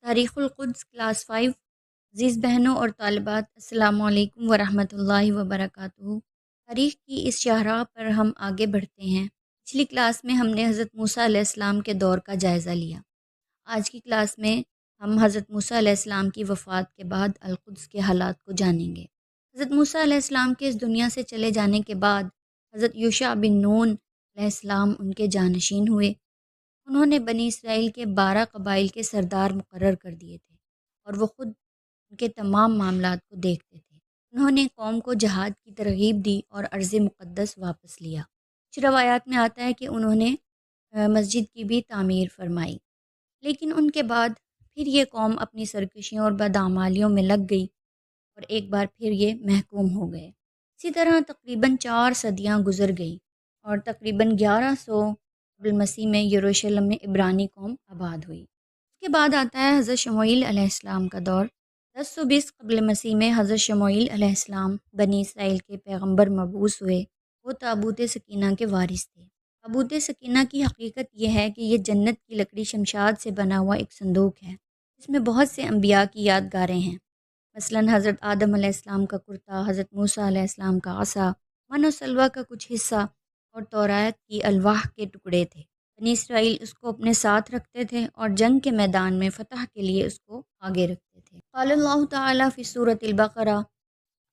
تاریخ القدس کلاس 5۔ عزیز بہنوں اور طالبات، السلام علیکم ورحمۃ اللہ وبرکاتہ۔ تاریخ کی اس شاہراہ پر ہم آگے بڑھتے ہیں۔ پچھلی کلاس میں ہم نے حضرت موسیٰ علیہ السلام کے دور کا جائزہ لیا۔ آج کی کلاس میں ہم حضرت موسیٰ علیہ السلام کی وفات کے بعد القدس کے حالات کو جانیں گے۔ حضرت موسیٰ علیہ السلام کے اس دنیا سے چلے جانے کے بعد حضرت یوشع بن نون علیہ السلام ان کے جانشین ہوئے۔ انہوں نے بنی اسرائیل کے 12 قبائل کے سردار مقرر کر دیے تھے اور وہ خود ان کے تمام معاملات کو دیکھتے تھے۔ انہوں نے قوم کو جہاد کی ترغیب دی اور ارض مقدس واپس لیا۔ کچھ روایات میں آتا ہے کہ انہوں نے مسجد کی بھی تعمیر فرمائی، لیکن ان کے بعد پھر یہ قوم اپنی سرکشیوں اور بدعمالیوں میں لگ گئی اور ایک بار پھر یہ محکوم ہو گئے۔ اسی طرح تقریباً 4 صدیاں گزر گئیں اور تقریباً 1100 قبل مسیح میں یروشلم میں عبرانی قوم آباد ہوئی۔ اس کے بعد آتا ہے حضرت شموئیل علیہ السلام کا دور۔ 1020 قبل مسیح میں حضرت شموئیل علیہ السلام بنی اسرائیل کے پیغمبر مبعوث ہوئے۔ وہ تابوت سکینہ کے وارث تھے۔ تابوت سکینہ کی حقیقت یہ ہے کہ یہ جنت کی لکڑی شمشاد سے بنا ہوا ایک صندوق ہے، اس میں بہت سے انبیاء کی یادگاریں ہیں، مثلاً حضرت آدم علیہ السلام کا کرتا، حضرت موسیٰ علیہ السلام کا عصا، من و سلوہ کا کچھ حصہ اور توراۃ کی الواح کے ٹکڑے تھے۔ بنی اسرائیل اس کو اپنے ساتھ رکھتے تھے اور جنگ کے میدان میں فتح کے لیے اس کو آگے رکھتے تھے۔ قال اللہ تعالیٰ فی سورۃ البقرہ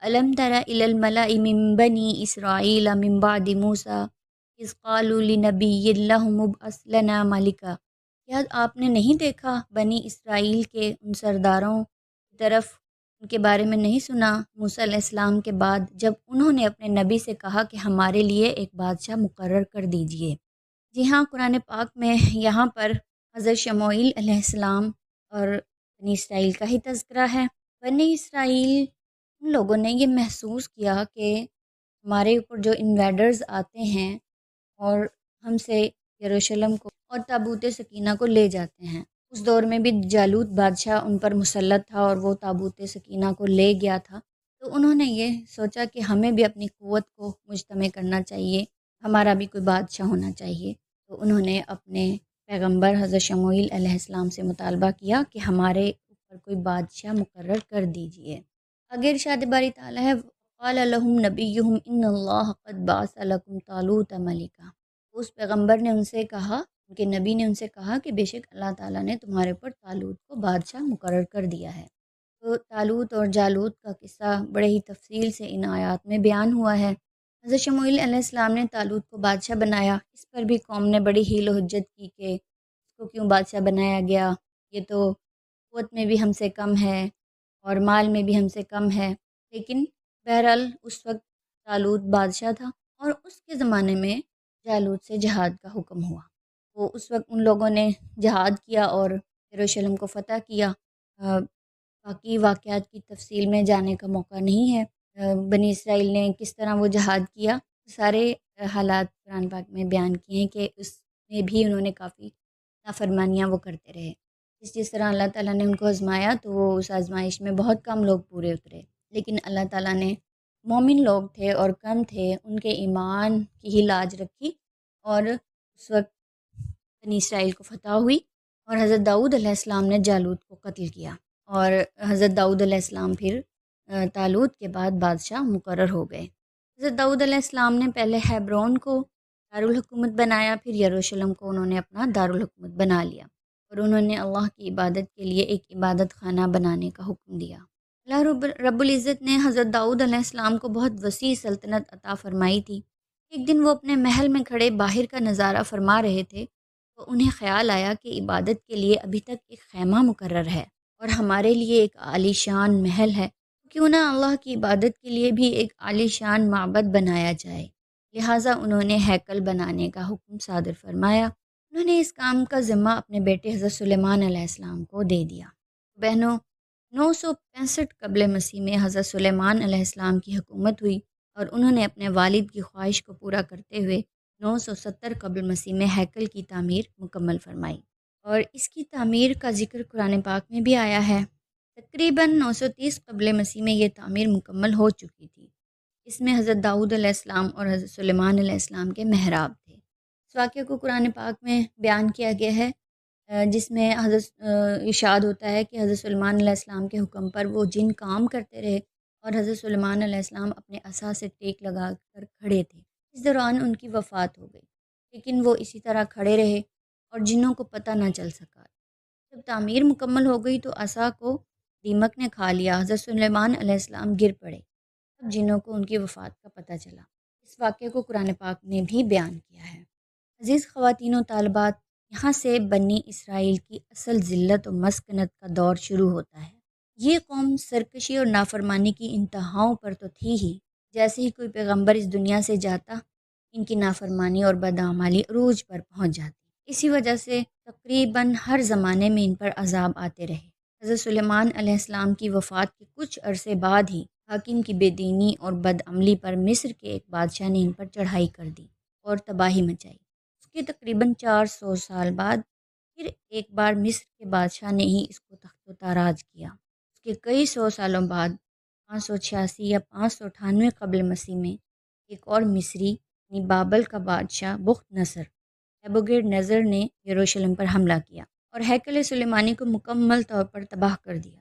الم تر الی الملأ من بنی اسرائیل من بعد موسیٰ اذ قالوا لنبی لہم ابعث لنا ملکا۔ کیا آپ نے نہیں دیکھا بنی اسرائیل کے ان سرداروں کی طرف، ان کے بارے میں نہیں سنا موسیٰ علیہ السلام کے بعد جب انہوں نے اپنے نبی سے کہا کہ ہمارے لیے ایک بادشاہ مقرر کر دیجئے؟ جی ہاں، قرآن پاک میں یہاں پر حضرت شموئیل علیہ السلام اور بنی اسرائیل کا ہی تذکرہ ہے۔ بنی اسرائیل ان لوگوں نے یہ محسوس کیا کہ ہمارے اوپر جو انویڈرز آتے ہیں اور ہم سے یروشلم کو اور تابوت سکینہ کو لے جاتے ہیں۔ اس دور میں بھی جالوت بادشاہ ان پر مسلط تھا اور وہ تابوت سکینہ کو لے گیا تھا، تو انہوں نے یہ سوچا کہ ہمیں بھی اپنی قوت کو مجتمع کرنا چاہیے، ہمارا بھی کوئی بادشاہ ہونا چاہیے۔ تو انہوں نے اپنے پیغمبر حضرت شموئیل علیہ السلام سے مطالبہ کیا کہ ہمارے اوپر کوئی بادشاہ مقرر کر دیجئے۔ آگے ارشاد باری تعالیٰ ہے قال لهم نبیہم ان اللہ قد بعث لکم طالوت ملکا۔ اس پیغمبر نے ان سے کہا، ان کے نبی نے ان سے کہا کہ بے شک اللہ تعالیٰ نے تمہارے اوپر طالوت کو بادشاہ مقرر کر دیا ہے۔ تو طالوت اور جالوت کا قصہ بڑے ہی تفصیل سے ان آیات میں بیان ہوا ہے۔ حضرت شموئیل علیہ السلام نے طالوت کو بادشاہ بنایا۔ اس پر بھی قوم نے بڑی حیل و حجت کی کہ اس کو کیوں بادشاہ بنایا گیا، یہ تو قوت میں بھی ہم سے کم ہے اور مال میں بھی ہم سے کم ہے۔ لیکن بہرحال اس وقت طالوت بادشاہ تھا اور اس کے زمانے میں جالوت سے جہاد کا حکم ہوا۔ تو اس وقت ان لوگوں نے جہاد کیا اور یروشلم کو فتح کیا۔ باقی واقعات کی تفصیل میں جانے کا موقع نہیں ہے۔ بنی اسرائیل نے کس طرح وہ جہاد کیا، سارے حالات قرآن پاک میں بیان کیے ہیں کہ اس میں بھی انہوں نے کافی نافرمانیاں وہ کرتے رہے۔ جس طرح اللہ تعالیٰ نے ان کو آزمایا تو وہ اس آزمائش میں بہت کم لوگ پورے اترے، لیکن اللہ تعالیٰ نے مومن لوگ تھے اور کم تھے، ان کے ایمان کی ہی لاج رکھی اور اس وقت بنی اسرائیل کو فتح ہوئی اور حضرت داؤد علیہ السلام نے جالوت کو قتل کیا اور حضرت داؤد علیہ السلام پھر طالوت کے بعد بادشاہ مقرر ہو گئے۔ حضرت داؤد علیہ السلام نے پہلے ہیبرون کو دارالحکومت بنایا، پھر یروشلم کو انہوں نے اپنا دارالحکومت بنا لیا اور انہوں نے اللہ کی عبادت کے لیے ایک عبادت خانہ بنانے کا حکم دیا۔ اللہ رب العزت نے حضرت داؤد علیہ السلام کو بہت وسیع سلطنت عطا فرمائی تھی۔ ایک دن وہ اپنے محل میں کھڑے باہر کا نظارہ فرما رہے تھے تو انہیں خیال آیا کہ عبادت کے لیے ابھی تک ایک خیمہ مقرر ہے اور ہمارے لیے ایک عالی شان محل ہے، کیوں نہ اللہ کی عبادت کے لیے بھی ایک عالی شان معبد بنایا جائے۔ لہٰذا انہوں نے ہیکل بنانے کا حکم صادر فرمایا۔ انہوں نے اس کام کا ذمہ اپنے بیٹے حضرت سلیمان علیہ السلام کو دے دیا۔ بہنوں، 965 قبل مسیح میں حضرت سلیمان علیہ السلام کی حکومت ہوئی اور انہوں نے اپنے والد کی خواہش کو پورا کرتے ہوئے 970 قبل مسیح میں ہیکل کی تعمیر مکمل فرمائی، اور اس کی تعمیر کا ذکر قرآن پاک میں بھی آیا ہے۔ تقریباً 930 قبل مسیح میں یہ تعمیر مکمل ہو چکی تھی۔ اس میں حضرت داؤد علیہ السلام اور حضرت سلیمان علیہ السلام کے محراب تھے۔ اس واقعے کو قرآن پاک میں بیان کیا گیا ہے جس میں حضرت ارشاد ہوتا ہے کہ حضرت سلیمان علیہ السلام کے حکم پر وہ جن کام کرتے رہے اور حضرت سلیمان علیہ السلام اپنے عصا سے ٹیک لگا کر کھڑے تھے۔ اس دوران ان کی وفات ہو گئی، لیکن وہ اسی طرح کھڑے رہے اور جنوں کو پتہ نہ چل سکا۔ جب تعمیر مکمل ہو گئی تو عصا کو دیمک نے کھا لیا، حضرت سلیمان علیہ السلام گر پڑے۔ تب جنوں کو ان کی وفات کا پتہ چلا۔ اس واقعے کو قرآن پاک نے بھی بیان کیا ہے۔ عزیز خواتین و طالبات، یہاں سے بنی اسرائیل کی اصل ذلت و مسکنت کا دور شروع ہوتا ہے۔ یہ قوم سرکشی اور نافرمانی کی انتہاؤں پر تو تھی ہی، جیسے ہی کوئی پیغمبر اس دنیا سے جاتا، ان کی نافرمانی اور بدعمالی عروج پر پہنچ جاتی۔ اسی وجہ سے تقریباً ہر زمانے میں ان پر عذاب آتے رہے۔ حضرت سلیمان علیہ السلام کی وفات کے کچھ عرصے بعد ہی حاکم کی بے دینی اور بدعملی پر مصر کے ایک بادشاہ نے ان پر چڑھائی کر دی اور تباہی مچائی۔ اس کے تقریباً 400 سال بعد پھر ایک بار مصر کے بادشاہ نے ہی اس کو تخت و تاراج کیا۔ اس کے کئی سو سالوں بعد 586 یا 598 قبل مسیح میں ایک اور مصری یعنی بابل کا بادشاہ بخت نصر ایبوگیڈ نظر نے یروشلم پر حملہ کیا اور ہیکل سلیمانی کو مکمل طور پر تباہ کر دیا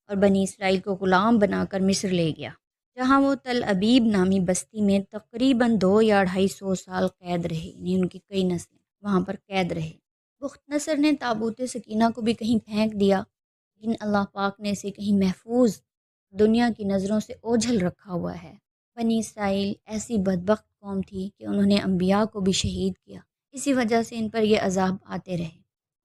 اور بنی اسرائیل کو غلام بنا کر مصر لے گیا، جہاں وہ تل ابیب نامی بستی میں تقریباً 200 یا 250 سال قید رہے، یعنی ان کی کئی نسلیں وہاں پر قید رہے۔ بخت نصر نے تابوت سکینہ کو بھی کہیں پھینک دیا، لیکن اللہ پاک نے اسے کہیں محفوظ دنیا کی نظروں سے اوجھل رکھا ہوا ہے۔ بنی اسرائیل ایسی بدبخت قوم تھی کہ انہوں نے انبیاء کو بھی شہید کیا، اسی وجہ سے ان پر یہ عذاب آتے رہے۔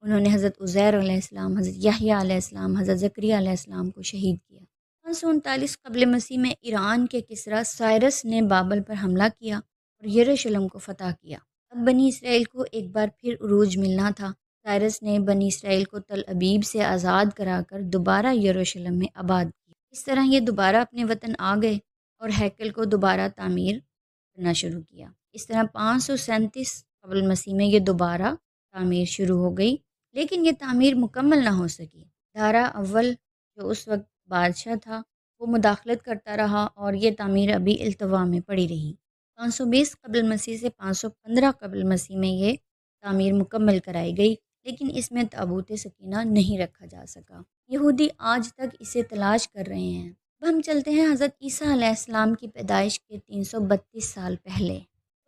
انہوں نے حضرت عزیر علیہ السلام، حضرت یحییٰ علیہ السلام، حضرت زکریا علیہ السلام کو شہید کیا۔ 539 قبل مسیح میں ایران کے کسریٰ سائرس نے بابل پر حملہ کیا اور یروشلم کو فتح کیا۔ اب بنی اسرائیل کو ایک بار پھر عروج ملنا تھا۔ سائرس نے بنی اسرائیل کو تل ابیب سے آزاد کرا کر دوبارہ یروشلم میں آباد کیا۔ اس طرح یہ دوبارہ اپنے وطن آ گئے اور ہیکل کو دوبارہ تعمیر کرنا شروع کیا۔ اس طرح 537 قبل مسیح میں یہ دوبارہ تعمیر شروع ہو گئی، لیکن یہ تعمیر مکمل نہ ہو سکی۔ دارا اول جو اس وقت بادشاہ تھا وہ مداخلت کرتا رہا اور یہ تعمیر ابھی التوا میں پڑی رہی۔ 520 قبل مسیح سے 515 قبل مسیح میں یہ تعمیر مکمل کرائی گئی، لیکن اس میں تابوت سکینہ نہیں رکھا جا سکا۔ یہودی آج تک اسے تلاش کر رہے ہیں۔ اب ہم چلتے ہیں حضرت عیسیٰ علیہ السلام کی پیدائش کے 332 سال پہلے۔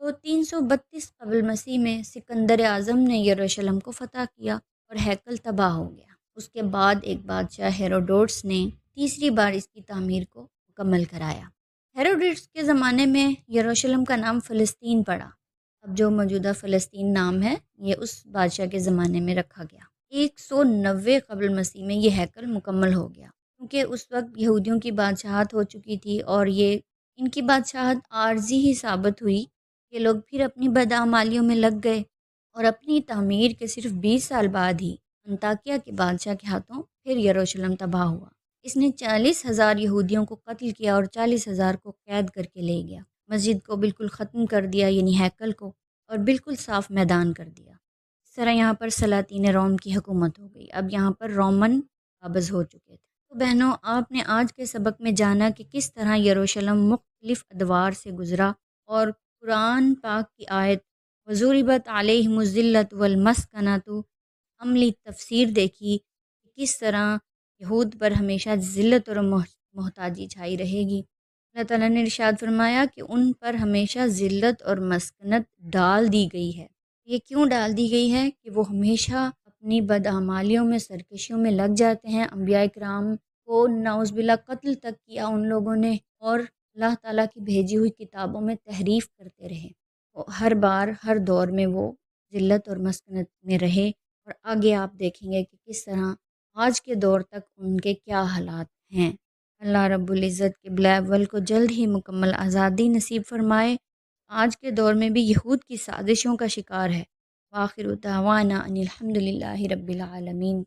تو 332 قبل مسیح میں سکندر اعظم نے یروشلم کو فتح کیا اور ہیکل تباہ ہو گیا۔ اس کے بعد ایک بادشاہ ہیروڈوٹس نے تیسری بار اس کی تعمیر کو مکمل کرایا۔ ہیروڈوٹس کے زمانے میں یروشلم کا نام فلسطین پڑا۔ اب جو موجودہ فلسطین نام ہے یہ اس بادشاہ کے زمانے میں رکھا گیا۔ 190 قبل مسیح میں یہ ہیکل مکمل ہو گیا، کیونکہ اس وقت یہودیوں کی بادشاہت ہو چکی تھی اور یہ ان کی بادشاہت عارضی ہی ثابت ہوئی۔ یہ لوگ پھر اپنی بدعمالیوں میں لگ گئے اور اپنی تعمیر کے صرف 20 سال بعد ہی انطاکیہ کے بادشاہ کے ہاتھوں پھر یروشلم تباہ ہوا۔ اس نے 40,000 یہودیوں کو قتل کیا اور 40,000 کو قید کر کے لے گیا۔ مسجد کو بالکل ختم کر دیا، یعنی ہیکل کو، اور بالکل صاف میدان کر دیا۔ اس طرح یہاں پر سلاطین روم کی حکومت ہو گئی۔ اب یہاں پر رومن قابض ہو چکے تھے۔ تو بہنوں، آپ نے آج کے سبق میں جانا کہ کس طرح یروشلم مختلف ادوار سے گزرا، اور قرآن پاک کی آیت وَضُرِبَتْ عَلَيْهِمُ الذِّلَّةُ وَالْمَسْكَنَةُ عملی تفسیر دیکھی کہ کس طرح یہود پر ہمیشہ ذلت اور محتاجی چھائی رہے گی۔ اللہ تعالیٰ نے ارشاد فرمایا کہ ان پر ہمیشہ ذلت اور مسکنت ڈال دی گئی ہے۔ یہ کیوں ڈال دی گئی ہے؟ کہ وہ ہمیشہ اپنی بدعمالیوں میں، سرکشیوں میں لگ جاتے ہیں۔ انبیاء کرام کو نعوذ باللہ قتل تک کیا ان لوگوں نے، اور اللہ تعالیٰ کی بھیجی ہوئی کتابوں میں تحریف کرتے رہے۔ ہر بار ہر دور میں وہ ذلت اور مسکنت میں رہے، اور آگے آپ دیکھیں گے کہ کس طرح آج کے دور تک ان کے کیا حالات ہیں۔ اللہ رب العزت کے بلیول کو جلد ہی مکمل آزادی نصیب فرمائے۔ آج کے دور میں بھی یہود کی سازشوں کا شکار ہے۔ وآخر دعوانا ان الحمد للہ رب العالمین۔